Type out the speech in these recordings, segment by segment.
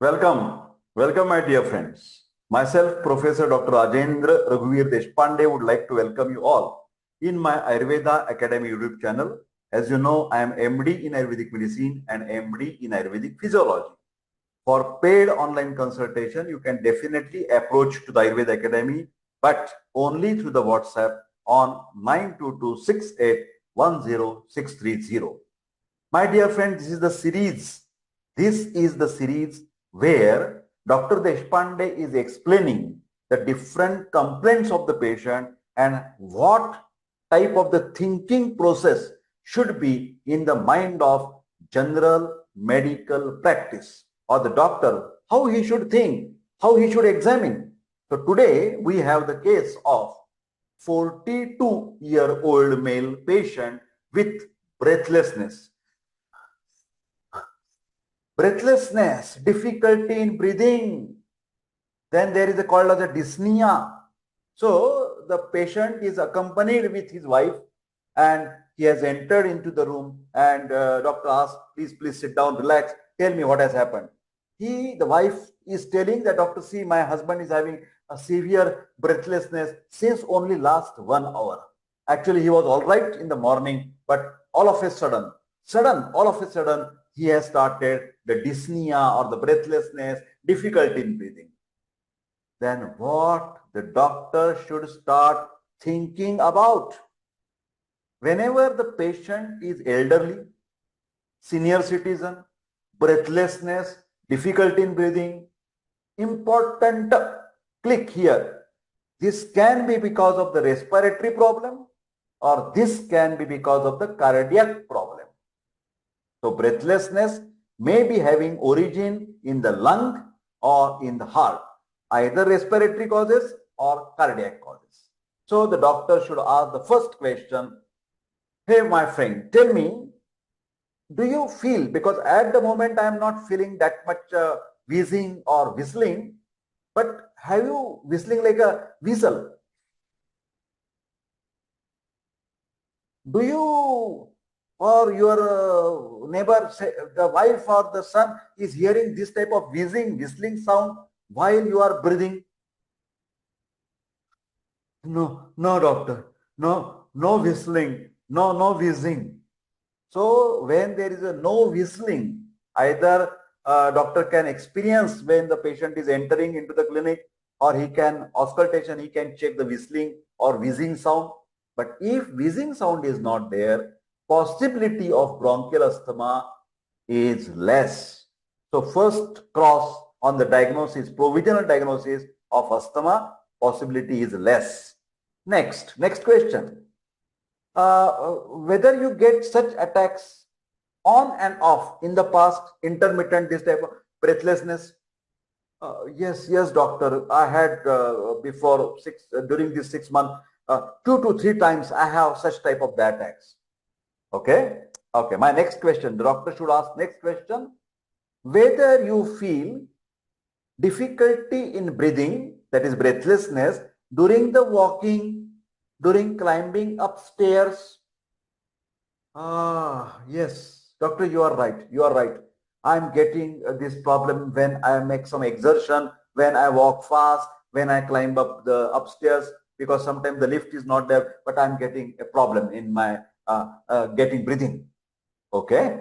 Welcome, my dear friends. Myself, Professor Dr. Rajendra Raghuvir Deshpande, would like to welcome you all in my Ayurveda Academy YouTube channel. As you know, I am MD in Ayurvedic Medicine and MD in Ayurvedic Physiology. For paid online consultation, you can definitely approach to the Ayurveda Academy, but only through the WhatsApp on 92268 My dear friend, this is the series. This is the series where Dr. Deshpande is explaining the different complaints of the patient and what type of the thinking process should be in the mind of general medical practice or the doctor, how he should think, how he should examine. So today we have the case of 42-year-old male patient with breathlessness. Breathlessness, difficulty in breathing. Then there is called as a dyspnea. So the patient is accompanied with his wife and he has entered into the room and doctor asks, please sit down, relax, tell me what has happened. The wife is telling that, doctor, see, my husband is having a severe breathlessness since only last 1 hour. Actually, he was all right in the morning, but all of a sudden, he has started the dyspnea or the breathlessness, difficulty in breathing. Then what the doctor should start thinking about? Whenever the patient is elderly, senior citizen, breathlessness, difficulty in breathing, important click here. This can be because of the respiratory problem or this can be because of the cardiac problem. So breathlessness may be having origin in the lung or in the heart, either respiratory causes or cardiac causes. So the doctor should ask the first question, hey my friend, tell me, do you feel, because at the moment I am not feeling that much wheezing or whistling, but have you whistling like a whistle? Do you or your neighbor, the wife or the son is hearing this type of whistling sound while you are breathing? No, doctor. No whistling. No whizzing. So when there is a no whistling, either doctor can experience when the patient is entering into the clinic, or he can auscultation, he can check the whistling or whizzing sound. But if whizzing sound is not there, possibility of bronchial asthma is less. So first cross on the diagnosis, provisional diagnosis of asthma, possibility is less. Next question. Whether you get such attacks on and off in the past, intermittent, this type of breathlessness? Yes, doctor. I had before during this 6 months, 2 to 3 times I have such type of the attacks. Okay. My next question, the doctor should ask next question, whether you feel difficulty in breathing, that is breathlessness, during the walking, during climbing upstairs. Yes, doctor, you are right. I'm getting this problem when I make some exertion, when I walk fast, when I climb up the upstairs, because sometimes the lift is not there, but I'm getting a problem in my getting breathing. Okay.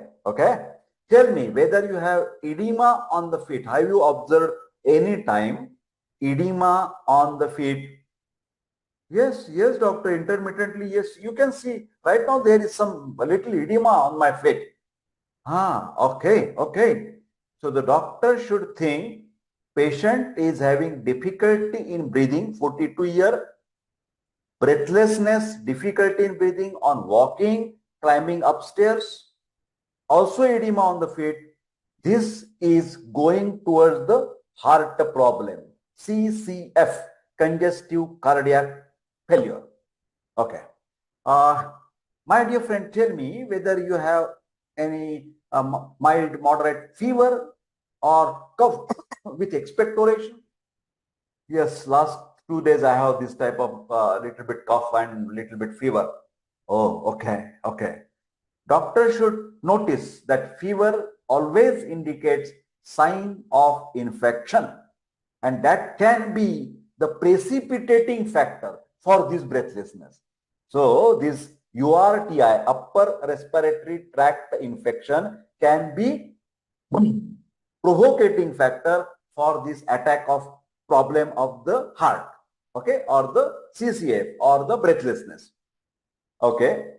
Tell me whether you have edema on the feet. Have you observed any time edema on the feet? Yes, doctor, intermittently, yes. You can see right now there is some little edema on my feet. Okay. So the doctor should think patient is having difficulty in breathing, 42-year, breathlessness, difficulty in breathing on walking, climbing upstairs, also edema on the feet. This is going towards the heart problem, CCF, congestive cardiac failure. Okay. My dear friend, tell me whether you have any mild, moderate fever or cough with expectoration. Yes, last 2 days I have this type of little bit cough and little bit fever. Oh, okay. Doctor should notice that fever always indicates sign of infection, and that can be the precipitating factor for this breathlessness. So this URTI, upper respiratory tract infection, can be provocating factor for this attack of problem of the heart, okay, or the CCF or the breathlessness. Okay.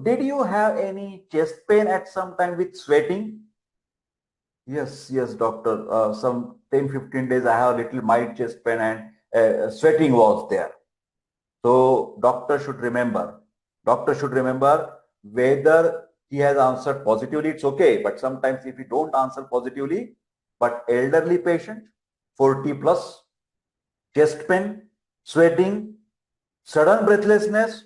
Did you have any chest pain at some time with sweating? Yes, yes, doctor. Some 10-15 days I have a little mild chest pain and sweating was there. So doctor should remember. Doctor should remember whether he has answered positively, it's okay. But sometimes if he don't answer positively, but elderly patient, 40 plus, chest pain, sweating, sudden breathlessness,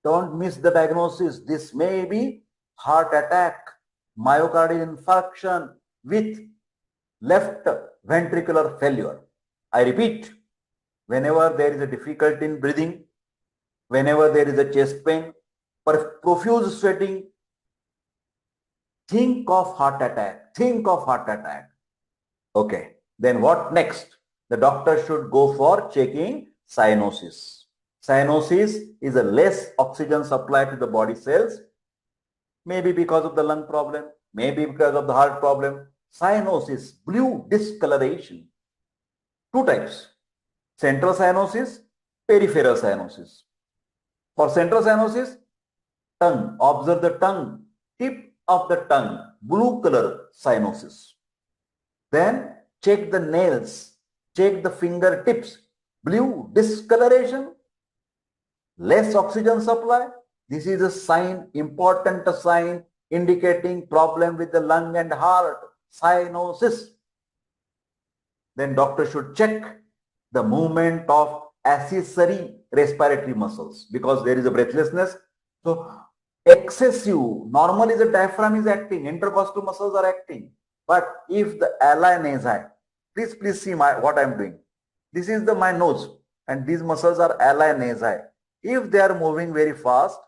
don't miss the diagnosis. This may be heart attack, myocardial infarction with left ventricular failure. I repeat, whenever there is a difficulty in breathing, whenever there is a chest pain, profuse sweating, think of heart attack. Think of heart attack. Okay. Then what next? The doctor should go for checking cyanosis. Cyanosis is a less oxygen supply to the body cells, maybe because of the lung problem, maybe because of the heart problem. Cyanosis, blue discoloration. Two types: central cyanosis, peripheral cyanosis. For central cyanosis, tongue, observe the tongue, tip of the tongue, blue color cyanosis. Then check the nails, check the fingertips, blue discoloration, less oxygen supply. This is a sign, important sign indicating problem with the lung and heart, cyanosis. Then doctor should check the movement of accessory respiratory muscles because there is a breathlessness. So excessive, normally the diaphragm is acting, intercostal muscles are acting. But if the ali nasi, please see what I am doing. This is my nose and these muscles are ali nasi. If they are moving very fast,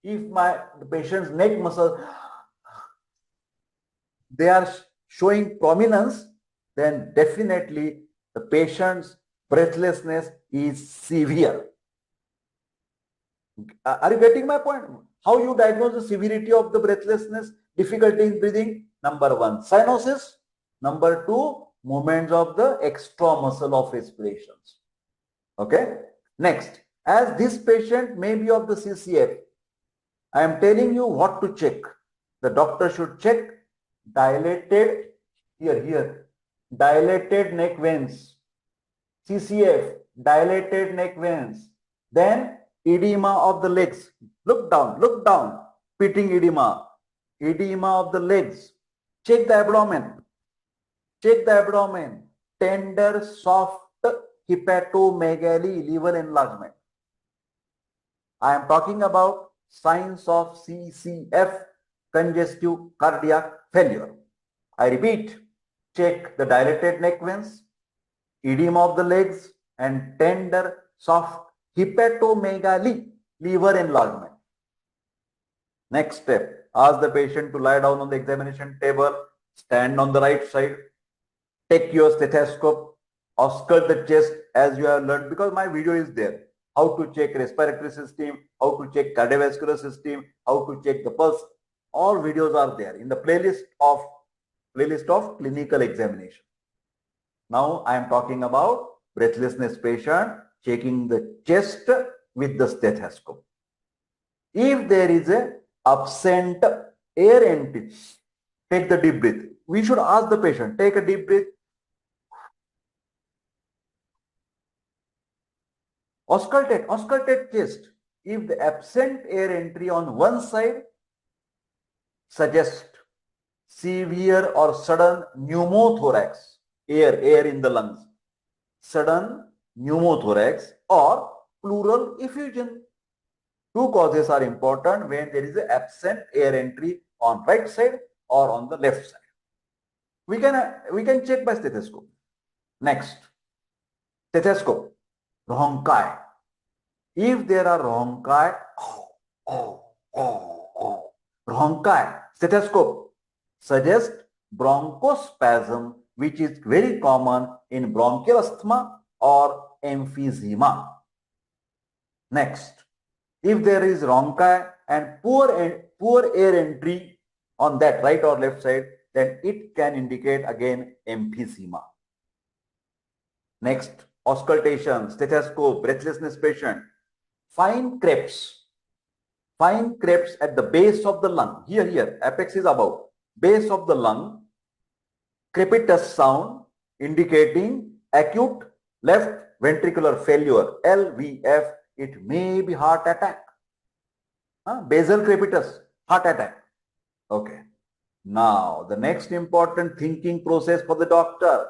if the patient's neck muscles, they are showing prominence, then definitely the patient's breathlessness is severe. Are you getting my point? How you diagnose the severity of the breathlessness, difficulty in breathing? Number one, cyanosis. Number two, movements of the extra muscle of respirations. Okay. Next, as this patient may be of the CCF, I am telling you what to check. The doctor should check dilated, dilated neck veins, CCF, dilated neck veins, then edema of the legs. Look down, pitting edema, edema of the legs. Check the abdomen, tender, soft hepatomegaly, liver enlargement. I am talking about signs of CCF, congestive cardiac failure. I repeat, check the dilated neck veins, edema of the legs, and tender, soft hepatomegaly, liver enlargement. Next step, ask the patient to lie down on the examination table, stand on the right side, take your stethoscope, auscultate the chest as you have learned, because my video is there. How to check respiratory system, how to check cardiovascular system, how to check the pulse. All videos are there in the playlist of clinical examination. Now I am talking about breathlessness patient checking the chest with the stethoscope. If there is a absent air entry, take the deep breath. We should ask the patient, take a deep breath. Auscultate chest. If the absent air entry on one side suggests severe or sudden pneumothorax, air in the lungs, sudden pneumothorax or pleural effusion. Two causes are important when there is an absent air entry on right side or on the left side. We can check by stethoscope. Next, stethoscope, rhonchi. If there are rhonchi, rhonchi, stethoscope suggest bronchospasm, which is very common in bronchial asthma or emphysema. Next, if there is rhonchi and poor air entry on that right or left side, then it can indicate again emphysema. Next, auscultation, stethoscope, breathlessness patient, fine crepes at the base of the lung. Here, apex is above, base of the lung, crepitus sound indicating acute left ventricular failure, LVF. It may be heart attack. Basal crepitus, heart attack. Okay. Now, the next important thinking process for the doctor.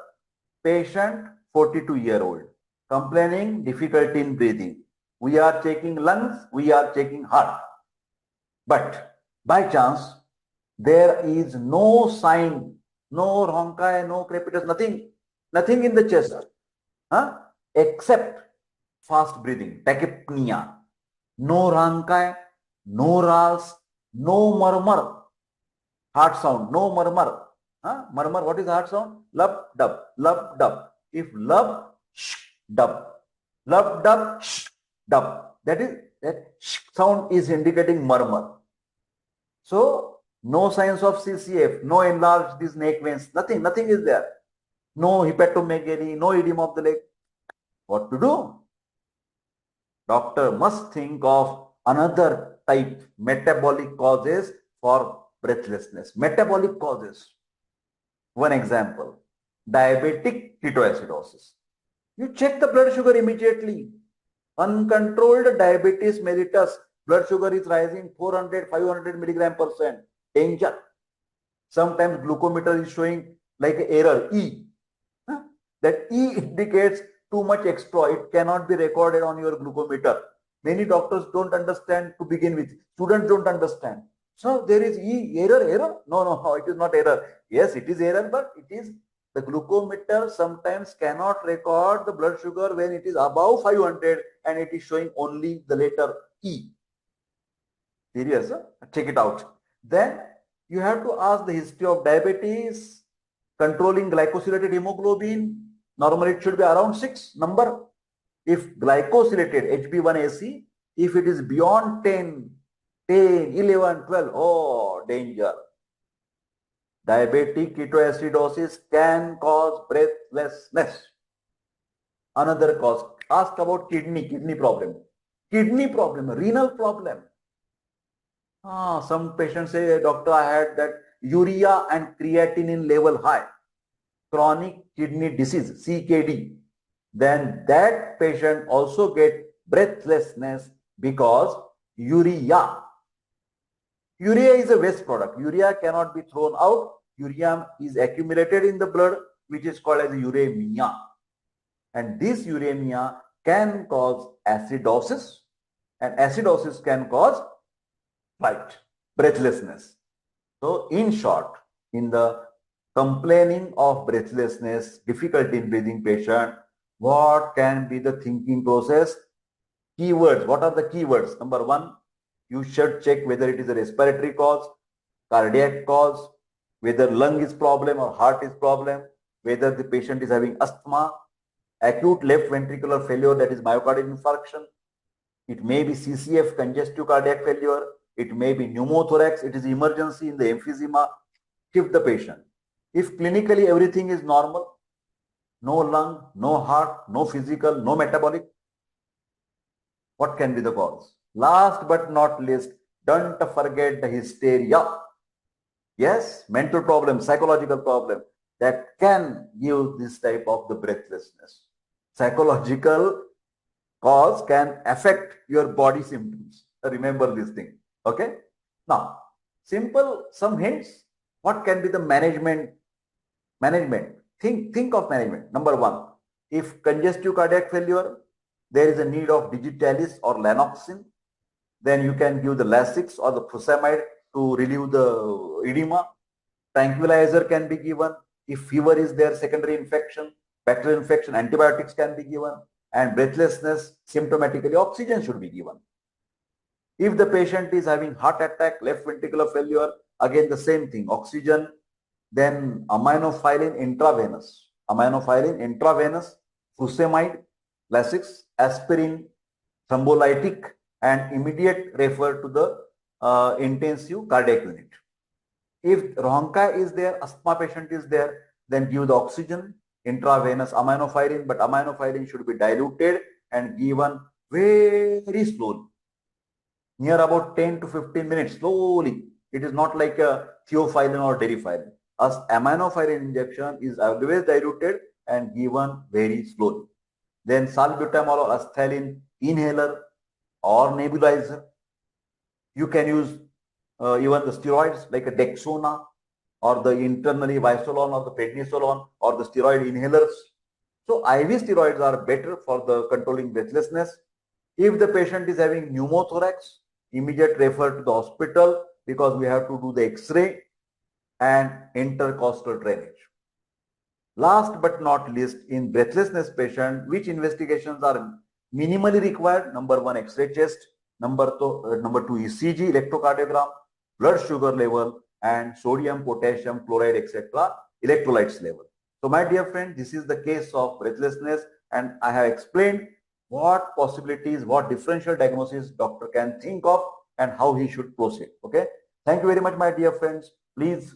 Patient 42-year-old, complaining difficulty in breathing. We are checking lungs, we are checking heart. But by chance, there is no sign, no rhonchi, no crepitus, nothing in the chest, except fast breathing, tachypnea, no rhonchi, no rals, no murmur, heart sound, no murmur. Murmur, what is heart sound? Lub, dub, lub, dub. If lub, sh, dub, lub, dub, sh, dub. That sh sound is indicating murmur. So, no signs of CCF, no enlarged these neck veins, nothing is there. No hepatomegaly, no edema of the leg. What to do? Doctor must think of another type, metabolic causes for breathlessness. Metabolic causes. One example, diabetic ketoacidosis. You check the blood sugar immediately. Uncontrolled diabetes mellitus, blood sugar is rising 400, 500 milligram %. Danger. Sometimes glucometer is showing like an error, E. That E indicates too much extra. It cannot be recorded on your glucometer. Many doctors don't understand to begin with. Students don't understand. So there is error. No, it is not error. Yes, it is error, but it is the glucometer sometimes cannot record the blood sugar when it is above 500 and it is showing only the letter E. Serious, huh? Check it out. Then you have to ask the history of diabetes, controlling glycosylated hemoglobin. Normally it should be around 6 number. If glycosylated HB1AC, if it is beyond 10, 11, 12, oh, danger. Diabetic ketoacidosis can cause breathlessness. Another cause, ask about kidney problem, renal problem. Some patients say, doctor, I had that urea and creatinine level high, chronic kidney disease, CKD. Then that patient also get breathlessness because urea is a waste product. Urea cannot be thrown out. Urea is accumulated in the blood, which is called as uremia. And this uremia can cause acidosis, and acidosis can cause breathlessness. So in short, in the complaining of breathlessness, difficulty in breathing patient, what can be the thinking process? Keywords. What are the keywords? Number one, you should check whether it is a respiratory cause, cardiac cause, whether lung is problem or heart is problem, whether the patient is having asthma, acute left ventricular failure, that is myocardial infarction. It may be CCF, congestive cardiac failure. It may be pneumothorax. It is emergency in the emphysema. Shift the patient. If clinically everything is normal, no lung, no heart, no physical, no metabolic, what can be the cause? Last but not least, don't forget the hysteria. Yes, mental problem, psychological problem that can give this type of the breathlessness. Psychological cause can affect your body symptoms. Remember this thing. Okay. Now, some hints. What can be the management? Think of management. Number one, if congestive cardiac failure, there is a need of digitalis or lanoxin, then you can give the Lasix or the furosemide to relieve the edema. Tranquilizer can be given. If fever is there, secondary infection, bacterial infection, antibiotics can be given, and breathlessness, symptomatically oxygen should be given. If the patient is having heart attack, left ventricular failure, again the same thing, oxygen, then aminophylline intravenous, furosemide, Lasix, aspirin, thrombolytic, and immediate refer to the intensive cardiac unit. If Ronca is there, asthma patient is there, then give the oxygen, intravenous aminophylline, but aminophylline should be diluted and given very slowly, near about 10 to 15 minutes, slowly. It is not like a theophylline or deriphyllin. As aminophylline injection is always diluted and given very slowly. Then salbutamol or asthalin inhaler or nebulizer. You can use even the steroids like a Dexona or the internally Visolon or the prednisolone or the steroid inhalers. So IV steroids are better for the controlling breathlessness. If the patient is having pneumothorax, immediate refer to the hospital because we have to do the X-ray and intercostal drainage. Last but not least, in breathlessness patient, which investigations are minimally required? Number 1, X-ray chest. Number 2, ECG, electrocardiogram, blood sugar level, and sodium, potassium, chloride, etc. electrolytes level. So my dear friend, this is the case of breathlessness, and I have explained what possibilities, what differential diagnosis doctor can think of and how he should proceed. Okay. Thank you very much, my dear friends. Please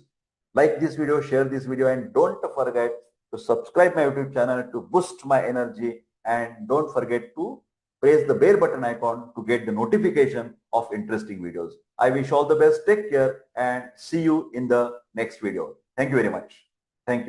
like this video, share this video, and don't forget to subscribe my YouTube channel to boost my energy, and don't forget to press the bell button icon to get the notification of interesting videos. I wish all the best. Take care and see you in the next video. Thank you very much. Thank you.